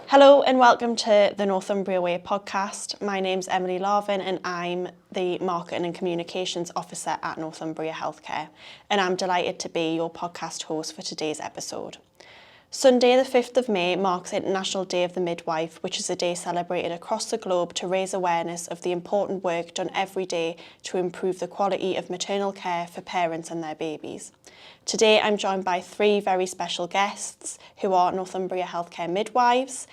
Hello and welcome to the Northumbria Way podcast. My name's Emily Larvin and I'm the Marketing and Communications Officer at Northumbria Healthcare, and I'm delighted to be your podcast host for today's episode. Sunday the 5th of May marks International Day of the Midwife, which is a day celebrated across the globe to raise awareness of the important work done every day to improve the quality of maternal care for parents and their babies. Today I'm joined by three very special guests who are Northumbria Healthcare midwives.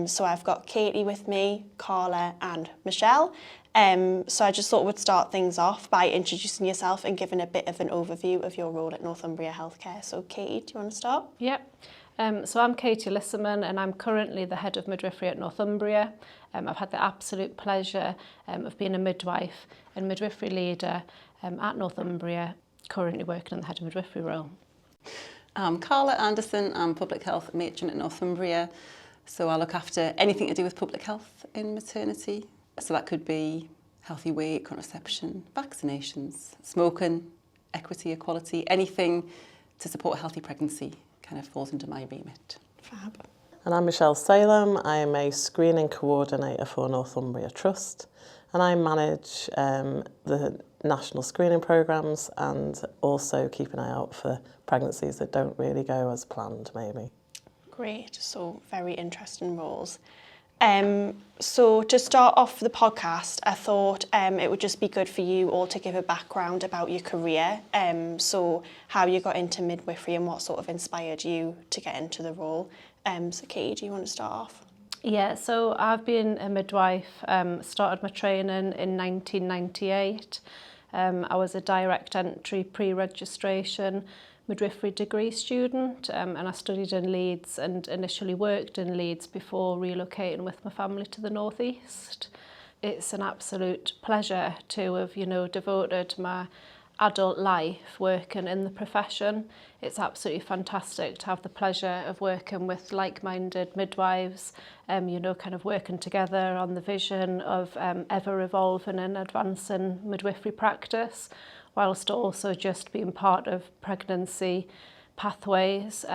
So I've got Katie with me, Carla and Michelle. So I just thought we'd start things off by introducing yourself and giving a bit of an overview of your role at Northumbria Healthcare. So Katie, do you want to start? Yep. So I'm Kathryn Lissaman and I'm currently the head of midwifery at Northumbria. I've had the absolute pleasure of being a midwife and midwifery leader at Northumbria, currently working in the head of midwifery role. I'm Carla Anderson, I'm public health matron at Northumbria. So I look after anything to do with public health in maternity. So that could be healthy weight, contraception, vaccinations, smoking, equity, equality, anything to support a healthy pregnancy kind of falls into my remit. Fab. And I'm Michelle Salem. I am a screening coordinator for Northumbria Trust, and I manage the national screening programmes and also keep an eye out for pregnancies that don't really go as planned, maybe. Great, so very interesting roles. So to start off the podcast, I thought it would just be good for you all to give a background about your career. So how you got into midwifery and what sort of inspired you to get into the role. So Katie, do you want to start off? Yeah, so I've been a midwife, started my training in 1998. I was a direct entry pre-registration midwifery degree student, and I studied in Leeds and initially worked in Leeds before relocating with my family to the northeast. It's an absolute pleasure to have, devoted my adult life working in the profession. It's absolutely fantastic to have the pleasure of working with like-minded midwives, kind of working together on the vision of ever evolving and advancing midwifery practice, whilst also just being part of pregnancy pathways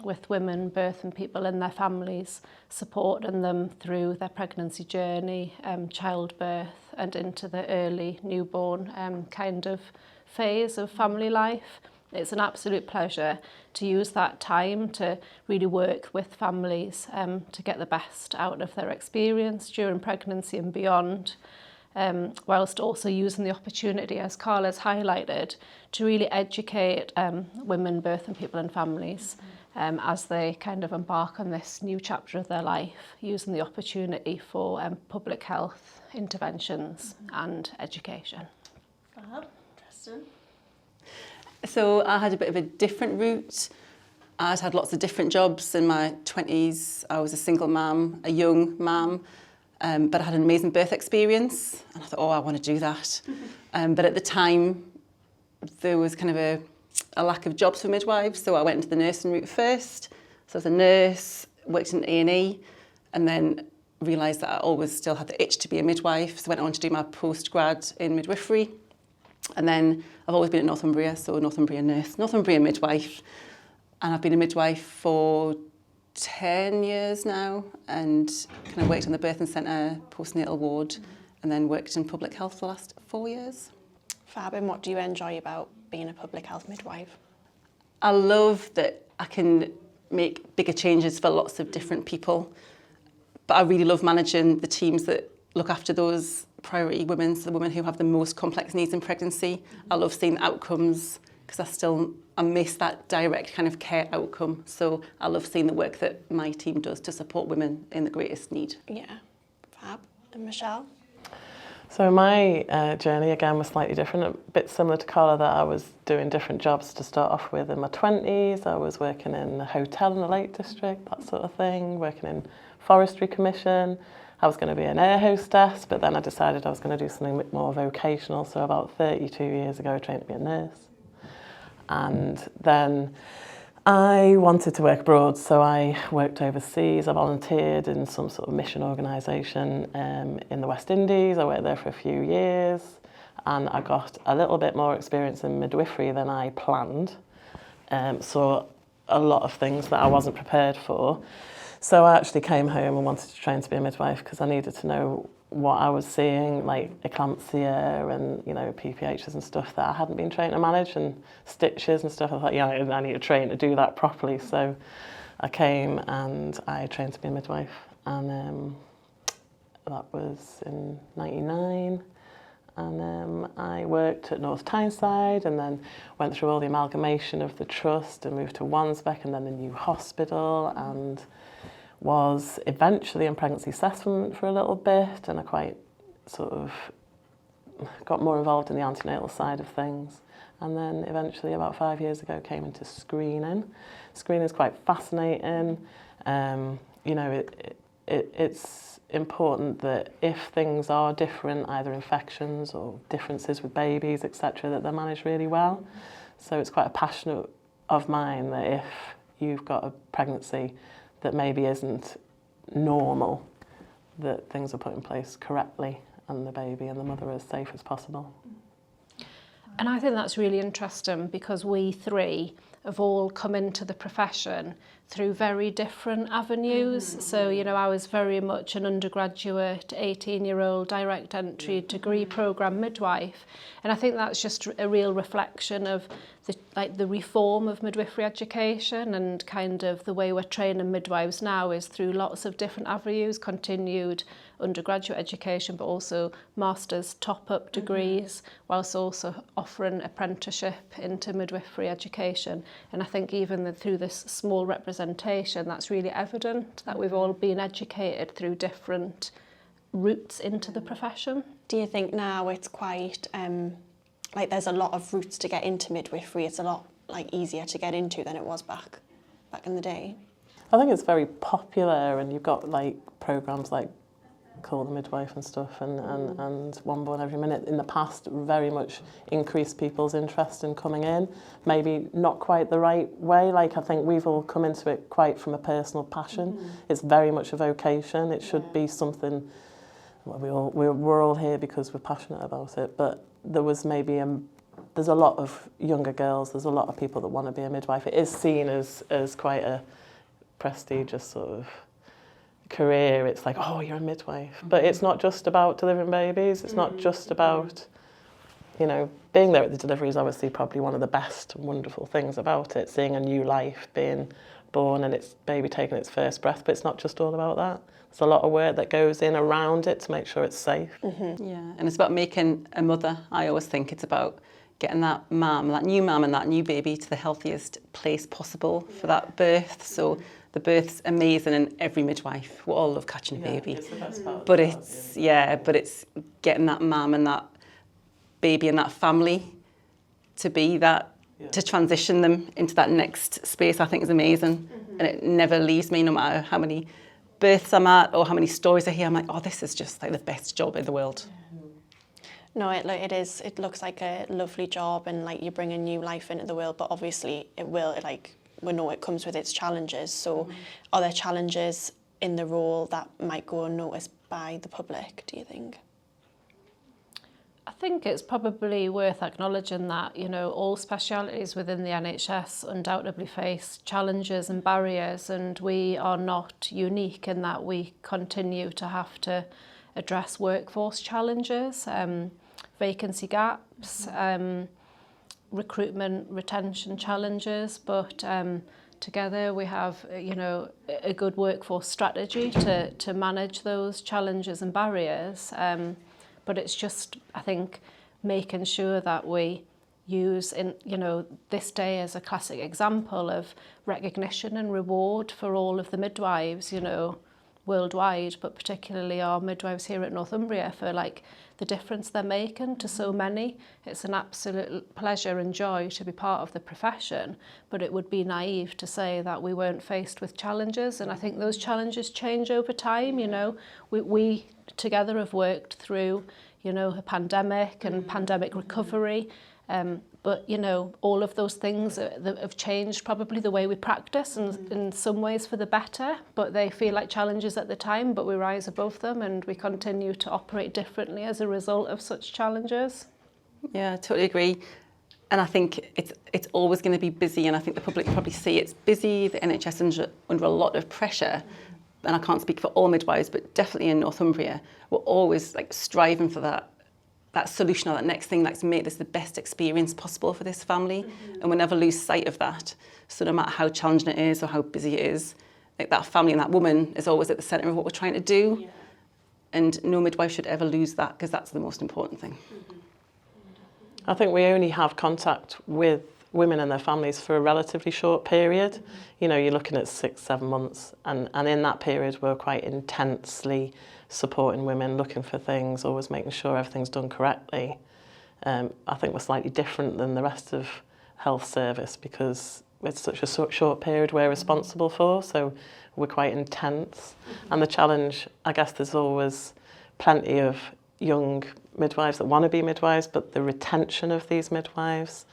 with women, birthing people and their families, supporting them through their pregnancy journey, childbirth and into the early newborn kind of phase of family life. It's an absolute pleasure to use that time to really work with families to get the best out of their experience during pregnancy and beyond. Whilst also using the opportunity, as Carla's highlighted, to really educate women, birthing people and families as they kind of embark on this new chapter of their life, using the opportunity for public health interventions and education. Fab. Interesting. So I had a bit of a different route. I'd had lots of different jobs in my 20s. I was a single mum, a young mum. But I had an amazing birth experience and I thought, I want to do that. But at the time, there was kind of a lack of jobs for midwives, so I went into the nursing route first. So I was a nurse, worked in A&E, and then realised that I always still had the itch to be a midwife, so I went on to do my postgrad in midwifery. And then I've always been at Northumbria, so Northumbria nurse, Northumbria midwife, and I've been a midwife for 10 years now and kind of worked on the birthing centre, postnatal ward, and then worked in public health for the last 4 years. Fab, and what do you enjoy about being a public health midwife? I love that I can make bigger changes for lots of different people, but I really love managing the teams that look after those priority women, so the women who have the most complex needs in pregnancy. I love seeing the outcomes because I miss that direct kind of care outcome. So I love seeing the work that my team does to support women in the greatest need. Yeah, fab. And Michelle? So my journey again was slightly different, a bit similar to Carla, that I was doing different jobs to start off with. In my 20s, I was working in a hotel in the Lake District, that sort of thing, working in Forestry Commission. I was going to be an air hostess, but then I decided I was going to do something a bit more vocational. So about 32 years ago, I trained to be a nurse. And then I wanted to work abroad, so I worked overseas. I volunteered in some sort of mission organisation in the West Indies. I worked there for a few years, and I got a little bit more experience in midwifery than I planned. So a lot of things that I wasn't prepared for. So I actually came home and wanted to train to be a midwife because I needed to know what I was seeing, like eclampsia and, you know, PPHs and stuff that I hadn't been trained to manage, and stitches and stuff. I thought, yeah, I need to train to do that properly. So I came and I trained to be a midwife, and that was in '99. And I worked at North Tyneside and then went through all the amalgamation of the trust and moved to Wansbeck and then the new hospital, and was eventually in pregnancy assessment for a little bit, and I quite sort of got more involved in the antenatal side of things. And then eventually about 5 years ago came into screening. Screening is quite fascinating. You know, it's important that if things are different, either infections or differences with babies, etc., that they're managed really well. So it's quite a passion of mine that if you've got a pregnancy that maybe isn't normal, that things are put in place correctly and the baby and the mother are as safe as possible. And I think that's really interesting because we three have all come into the profession through very different avenues. So, you know, I was very much an undergraduate, 18-year-old direct entry degree programme midwife. And I think that's just a real reflection of the reform of midwifery education, and kind of the way we're training midwives now is through lots of different avenues, continued undergraduate education, but also master's top-up degrees, whilst also offering apprenticeship into midwifery education. And I think even through this small representation, that's really evident that we've all been educated through different routes into the profession. Do you think now it's quite, like there's a lot of routes to get into midwifery, it's a lot like easier to get into than it was back in the day? I think it's very popular, and you've got like programmes like Call the Midwife and stuff, and One Born Every Minute in the past very much increased people's interest in coming in. Maybe not quite the right way. Like I think we've all come into it quite from a personal passion. It's very much a vocation. It should be something. Well, we're all here because we're passionate about it. But there was maybe there's a lot of younger girls. There's a lot of people that want to be a midwife. It is seen as quite a prestigious sort of career. It's like, oh, you're a midwife. But it's not just about delivering babies. It's not just about, you know, being there at the delivery is obviously probably one of the best and wonderful things about it, seeing a new life being born and its baby taking its first breath. But it's not just all about that. There's a lot of work that goes in around it to make sure it's safe. Yeah, and it's about making a mother. I always think it's about getting that mum and that new baby to the healthiest place possible for that birth. So the birth's amazing, and every midwife, we all love catching a baby. It's the best part. But it's getting that mum and that baby and that family to be that, to transition them into that next space, I think is amazing. And it never leaves me, no matter how many births I'm at or how many stories I hear. I'm like, oh, this is just like the best job in the world. No, it is. It looks like a lovely job, and like you bring a new life into the world. But obviously, we know it comes with its challenges. So, are there challenges in the role that might go unnoticed by the public, do you think? I think it's probably worth acknowledging that, you know, all specialities within the NHS undoubtedly face challenges and barriers, and we are not unique in that we continue to have to address workforce challenges, vacancy gaps, recruitment, retention challenges, but together we have, you know, a good workforce strategy to manage those challenges and barriers. But it's just, I think, making sure that we use, this day as a classic example of recognition and reward for all of the midwives, you know, worldwide, but particularly our midwives here at Northumbria for like the difference they're making to so many. It's an absolute pleasure and joy to be part of the profession, but it would be naive to say that we weren't faced with challenges, and I think those challenges change over time. You know, we together have worked through, you know, a pandemic and pandemic recovery, but, you know, all of those things have changed probably the way we practice, and in some ways for the better, but they feel like challenges at the time, but we rise above them and we continue to operate differently as a result of such challenges. Yeah, I totally agree. And I think it's always going to be busy, and I think the public probably see it's busy, the NHS is under a lot of pressure, and I can't speak for all midwives, but definitely in Northumbria, we're always like striving for that solution or that next thing that's make this the best experience possible for this family. And we never lose sight of that. So no matter how challenging it is or how busy it is, like that family and that woman is always at the centre of what we're trying to do. Yeah. And no midwife should ever lose that, because that's the most important thing. I think we only have contact with women and their families for a relatively short period. You know, you're looking at 6-7 months, and in that period we're quite intensely supporting women, looking for things, always making sure everything's done correctly. I think we're slightly different than the rest of health service because it's such a short period we're responsible for, so we're quite intense. And the challenge, I guess there's always plenty of young midwives that want to be midwives, but the retention of these midwives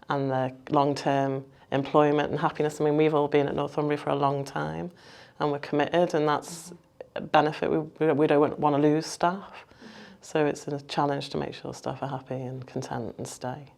and their long-term employment and happiness. I mean, we've all been at Northumbria for a long time and we're committed, and that's a benefit. We don't want to lose staff. So it's a challenge to make sure staff are happy and content and stay.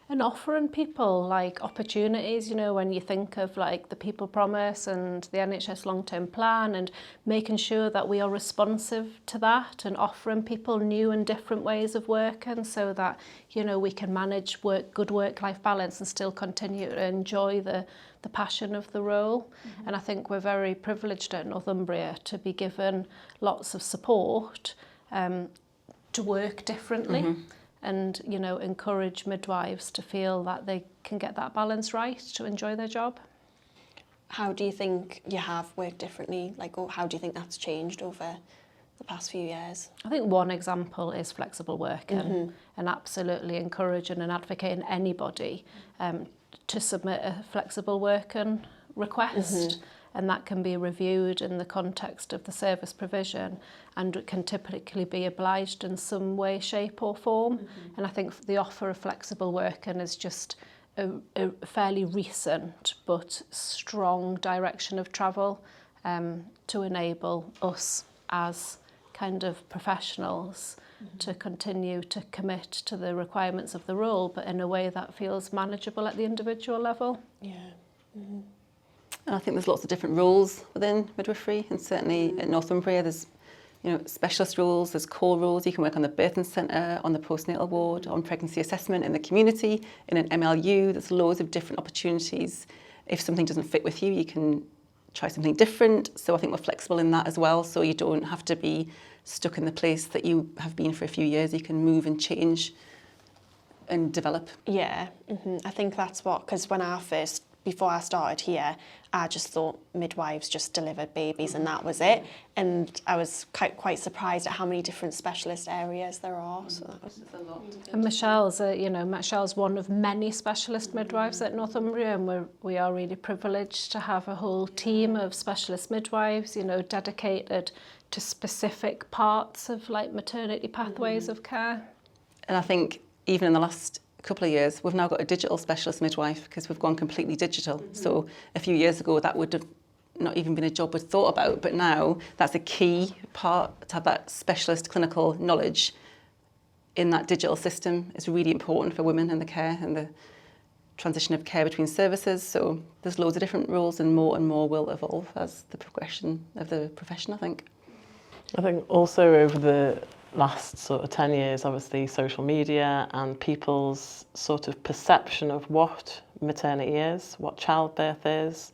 And offering people like opportunities, you know, when you think of like the People Promise and the NHS long-term plan, and making sure that we are responsive to that and offering people new and different ways of working so that, you know, we can manage good work-life balance and still continue to enjoy the passion of the role. And I think we're very privileged at Northumbria to be given lots of support to work differently. And, you know, encourage midwives to feel that they can get that balance right to enjoy their job. How do you think you have worked differently? Like, or how do you think that's changed over the past few years? I think one example is flexible working, and absolutely encouraging and advocating anybody to submit a flexible working request. And that can be reviewed in the context of the service provision, and it can typically be obliged in some way, shape or form. And I think the offer of flexible working is just a fairly recent but strong direction of travel to enable us as kind of professionals to continue to commit to the requirements of the role, but in a way that feels manageable at the individual level. Yeah. And I think there's lots of different roles within midwifery, and certainly at Northumbria there's, you know, specialist roles, there's core roles. You can work on the birthing centre, on the postnatal ward, on pregnancy assessment in the community, in an MLU. There's loads of different opportunities. If something doesn't fit with you, you can try something different. So I think we're flexible in that as well, so you don't have to be stuck in the place that you have been for a few years. You can move and change and develop. Yeah, I think that's what, because before I started here, I just thought midwives just delivered babies and that was it. And I was quite surprised at how many different specialist areas there are. So that was a lot. And Michelle's one of many specialist midwives at Northumbria, and we are really privileged to have a whole team of specialist midwives, you know, dedicated to specific parts of like maternity pathways of care. And I think even in the last couple of years, we've now got a digital specialist midwife because we've gone completely digital. So a few years ago, that would have not even been a job we'd thought about, but now that's a key part to have that specialist clinical knowledge in that digital system. It's really important for women in the care and the transition of care between services. So there's loads of different roles, and more will evolve as the progression of the profession, I think. I think also over the last sort of 10 years, obviously social media and people's sort of perception of what maternity is, what childbirth is,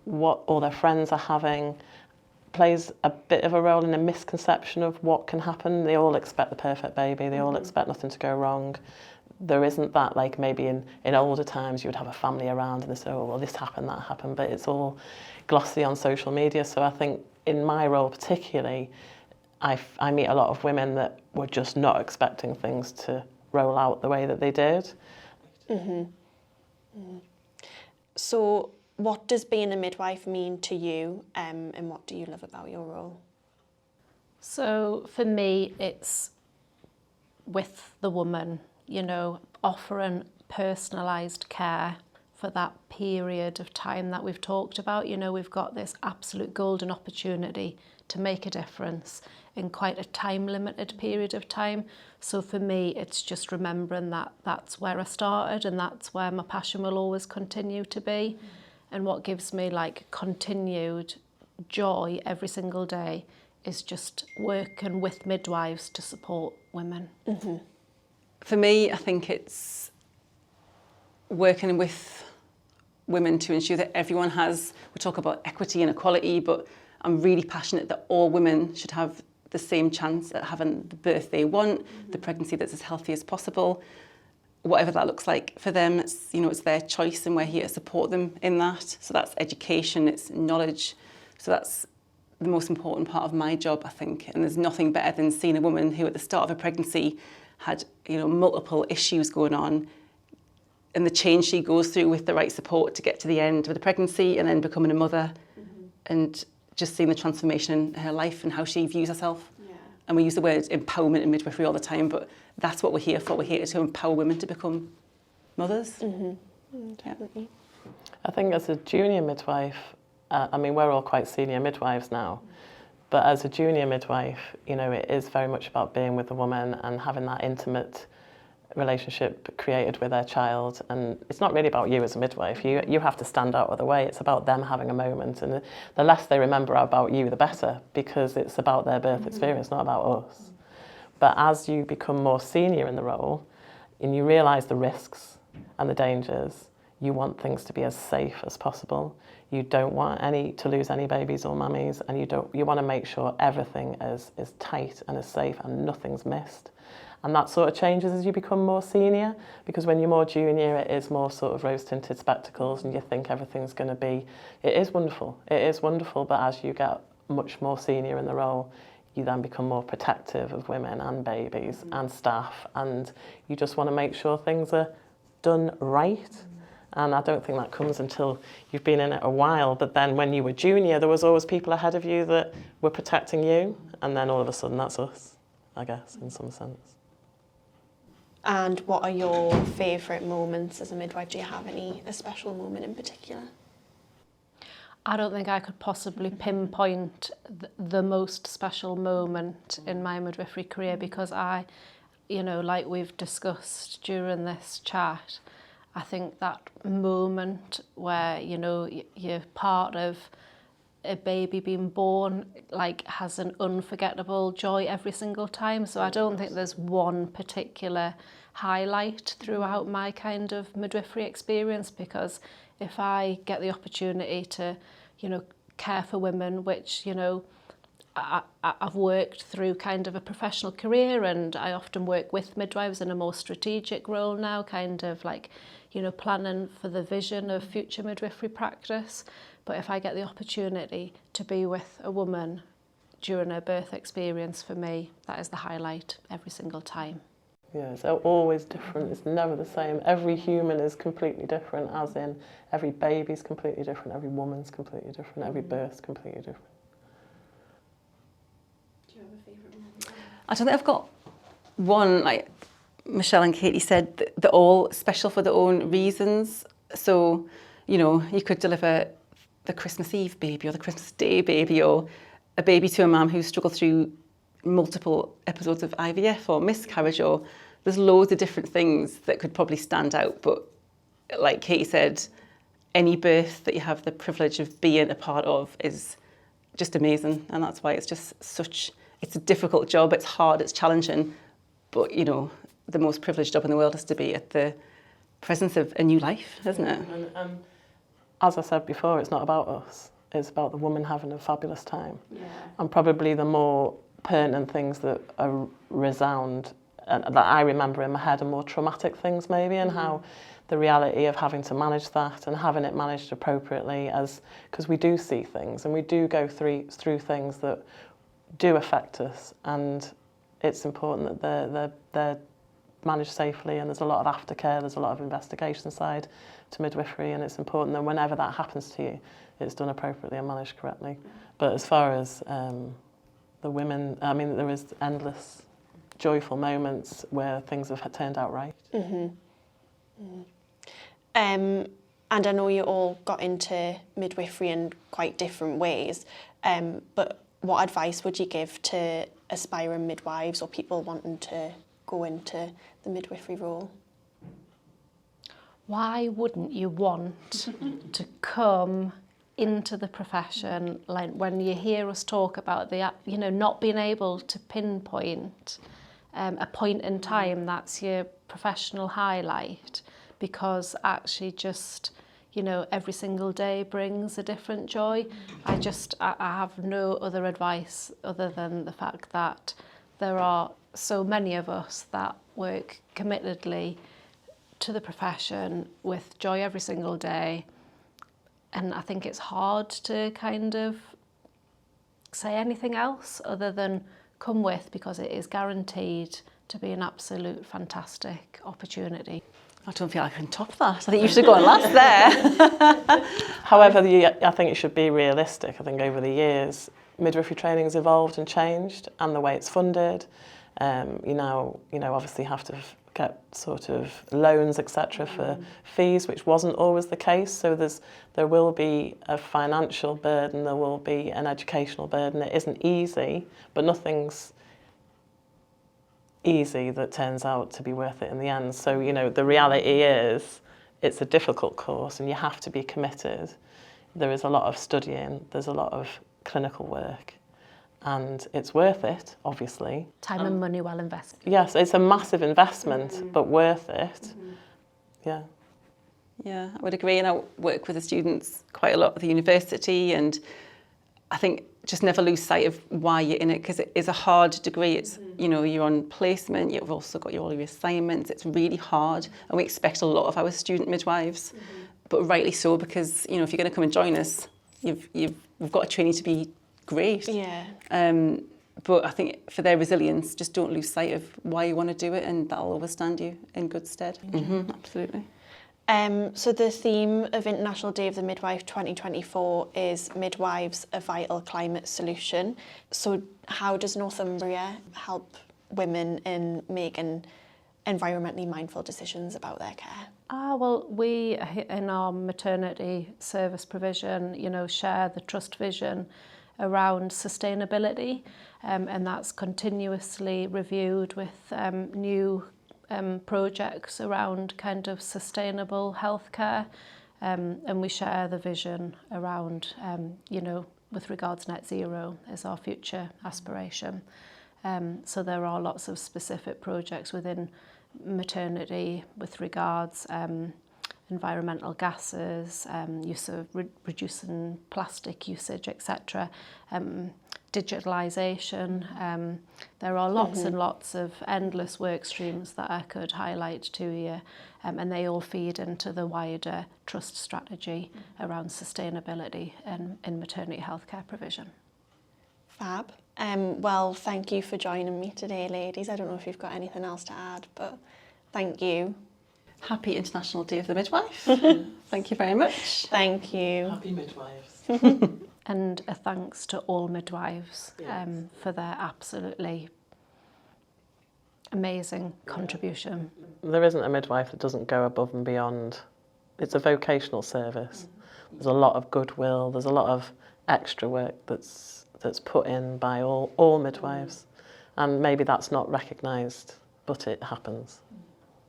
what all their friends are having, plays a bit of a role in a misconception of what can happen. They all expect the perfect baby, they all expect nothing to go wrong. There isn't that, like maybe in older times you would have a family around and they say, oh, well, this happened, that happened, but it's all glossy on social media. So I think in my role particularly, I meet a lot of women that were just not expecting things to roll out the way that they did. So what does being a midwife mean to you, and what do you love about your role? So for me, it's with the woman, you know, offering personalised care for that period of time that we've talked about. You know, we've got this absolute golden opportunity to make a difference in quite a time-limited period of time. So for me, it's just remembering that that's where I started and that's where my passion will always continue to be. And what gives me like continued joy every single day is just working with midwives to support women. Mm-hmm. For me, I think it's working with women to ensure that everyone has, we talk about equity and equality, but I'm really passionate that all women should have the same chance at having the birth they want, the pregnancy that's as healthy as possible, whatever that looks like for them. It's, you know, it's their choice and we're here to support them in that. So that's education, it's knowledge. So that's the most important part of my job, I think. And there's nothing better than seeing a woman who at the start of a pregnancy had, you know, multiple issues going on, and the change she goes through with the right support to get to the end of the pregnancy and then becoming a mother, and just seeing the transformation in her life and how she views herself. Yeah. And we use the word empowerment in midwifery all the time, but that's what we're here for. We're here to empower women to become mothers. Definitely. I think as a junior midwife, I mean, we're all quite senior midwives now, but as a junior midwife, you know, it is very much about being with a woman and having that intimate relationship created with their child. And it's not really about you as a midwife. You have to stand out of the way. It's about them having a moment, and the less they remember about you, the better, because it's about their birth experience, not about us. But as you become more senior in the role and you realise the risks and the dangers, you want things to be as safe as possible. You don't want to lose any babies or mummies, and you want to make sure everything is tight and is safe and nothing's missed. And that sort of changes as you become more senior, because when you're more junior, it is more sort of rose-tinted spectacles and you think everything's going to be... It is wonderful, but as you get much more senior in the role, you then become more protective of women and babies and staff, and you just want to make sure things are done right. And I don't think that comes until you've been in it a while, but then when you were junior, there was always people ahead of you that were protecting you, and then all of a sudden that's us, I guess, in some sense. And what are your favourite moments as a midwife? Do you have a special moment in particular? I don't think I could possibly pinpoint the most special moment in my midwifery career, because I, you know, like we've discussed during this chat, I think that moment where, you know, you're part of a baby being born, like, has an unforgettable joy every single time. So I don't think there's one particular highlight throughout my kind of midwifery experience, because if I get the opportunity to, you know, care for women, which, you know, I've worked through kind of a professional career, and I often work with midwives in a more strategic role now, kind of like, you know, planning for the vision of future midwifery practice. But if I get the opportunity to be with a woman during her birth experience, for me, that is the highlight every single time. Yeah, it's always different. It's never the same. Every human is completely different, as in every baby's completely different, every woman's completely different, every birth's completely different. Do you have a favourite moment? I don't think I've got one. Like Michelle and Katie said, they're all special for their own reasons. So, you know, you could deliver the Christmas Eve baby or the Christmas Day baby, or a baby to a mum who's struggled through multiple episodes of IVF or miscarriage, or there's loads of different things that could probably stand out. But like Katie said, any birth that you have the privilege of being a part of is just amazing. And that's why it's just it's a difficult job, it's hard, it's challenging. But, you know, the most privileged job in the world is to be at the presence of a new life, isn't it? And as I said before, it's not about us. It's about the woman having a fabulous time. Yeah. And probably the more pertinent things that are resound and that I remember in my head are more traumatic things maybe, and how the reality of having to manage that and having it managed appropriately, because we do see things and we do go through things that do affect us, and it's important that they're managed safely, and there's a lot of aftercare, there's a lot of investigation side to midwifery, and it's important that whenever that happens to you, it's done appropriately and managed correctly. But as far as the women, I mean, there is endless joyful moments where things have turned out right. And I know you all got into midwifery in quite different ways, but what advice would you give to aspiring midwives or people wanting to go into the midwifery role? Why wouldn't you want to come into the profession, like when you hear us talk about the, you know, not being able to pinpoint a point in time that's your professional highlight, because actually just, you know, every single day brings a different joy. I have no other advice other than the fact that there are so many of us that work committedly to the profession with joy every single day. And I think it's hard to kind of say anything else other than come with, because it is guaranteed to be an absolute fantastic opportunity. I don't feel I can top that. I think you should go on last there. However, I think it should be realistic. I think over the years, midwifery training has evolved and changed, and the way it's funded. You now, obviously have to get sort of loans, etc., for fees, which wasn't always the case. So there will be a financial burden, there will be an educational burden. It isn't easy, but nothing's easy that turns out to be worth it in the end. So, you know, the reality is it's a difficult course and you have to be committed. There is a lot of studying, there's a lot of clinical work, and it's worth it, obviously. Time and money well invested. Yes, it's a massive investment, but worth it. Yeah. Yeah, I would agree. And I work with the students quite a lot at the university, and I think just never lose sight of why you're in it, because it is a hard degree. It's, you know, you're on placement, you've also got all your assignments. It's really hard, and we expect a lot of our student midwives, but rightly so, because, you know, if you're going to come and join us, we've got to train you to be great. Yeah. But I think for their resilience, just don't lose sight of why you want to do it, and that'll always stand you in good stead. Absolutely. So the theme of International Day of the Midwife 2024 is Midwives, a Vital Climate Solution. So how does Northumbria help women in making environmentally mindful decisions about their care? Well, we in our maternity service provision, you know, share the trust vision around sustainability, and that's continuously reviewed with new projects around kind of sustainable healthcare, and we share the vision around, you know, with regards net zero is our future aspiration. So there are lots of specific projects within maternity with regards environmental gases, use of reducing plastic usage, etc. Digitalisation. There are lots and lots of endless work streams that I could highlight to you, and they all feed into the wider trust strategy around sustainability in maternity healthcare provision. Fab. Well, thank you for joining me today, ladies. I don't know if you've got anything else to add, but thank you. Happy International Day of the Midwife. Thank you very much. Thank you. Happy midwives. And a thanks to all midwives for their absolutely amazing contribution. There isn't a midwife that doesn't go above and beyond. It's a vocational service. There's a lot of goodwill, there's a lot of extra work that's put in by all midwives, and maybe that's not recognised, but it happens.